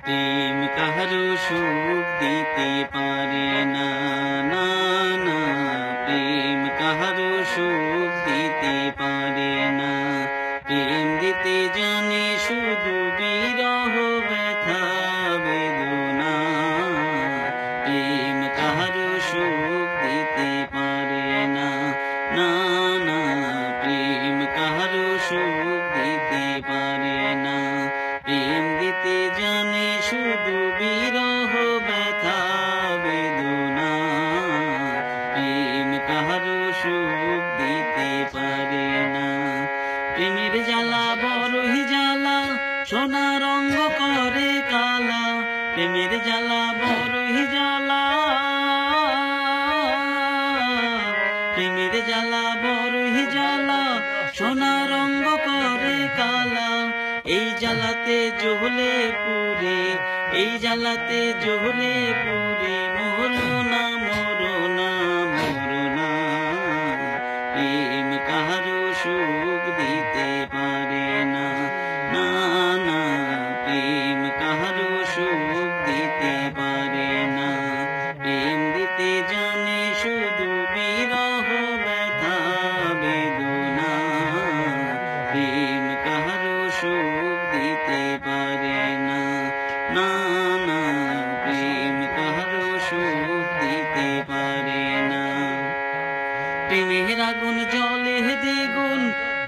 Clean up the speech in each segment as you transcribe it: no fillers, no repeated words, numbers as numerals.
প্রেম কাহারো সুখ দিতে পারে না, না না। প্রেম কাহারো সুখ দিতে পারে না। প্রেম দিতে জানে শুধু বিরহ ব্যথা বেদনা। প্রেম কাহারো সুখ দিতে পারে না, না না। প্রেম কাহারো সুখ দিতে পারে না। প্রেম দিতে জানে শুধু বিরহ ব্যথা বেদনা। প্রেম কাহারো সুখ দিতে পারে না। প্রেমের জ্বালা বড়ই জ্বালা, সোনা রঙ করে কালা। প্রেমের জ্বালা বড়ই জ্বালা, প্রেমের জ্বালা বড়ই জ্বালা, সোনা রঙ করে কালা। এই জ্বালাতে জ্বলে পুরে, এই জ্বালাতে জ্বলে পুরে, মরো না মরো না মরো না। প্রেম কাহারো সুখ দিতে পারে না, না না। প্রেম কাহারো সুখ দিতে পারে না। প্রেম দিতে জানে শুধু বিরহ ব্যথা বেদনা। প্রেম কাহারো সুখ দিতে পারে না, না না। প্রেম কাহারো সুখ দিতে পারে না। প্রেমের আগুন জলে দ্বিগুণ,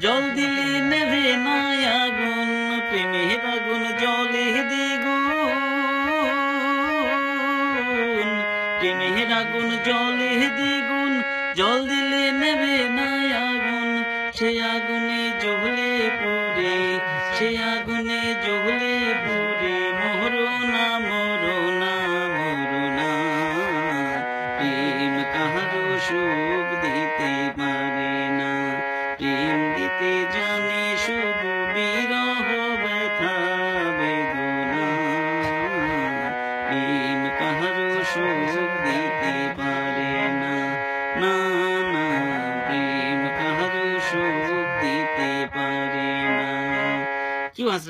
জল দিলে নেভে না আগুন। প্রেমের আগুন জলে দ্বিগুণ, প্রেমের আগুন জলে দ্বিগুণ, জল দিলে নেভে না আগুন। সে আগুনে জ্বলে পুরে, সে আগুনে জ্বলে পুরে, মরো না মরো না মরো না। প্রেম কাহারো সুখ দিতে পারে না। প্রেম দিতে জানে শুধু বিরহ ব্যথা বেদনা। প্রেম কাহারো সুখ দিতে পারে না, না না। প্রেম কাহারো সুখ দিতে পারে না। কি বাস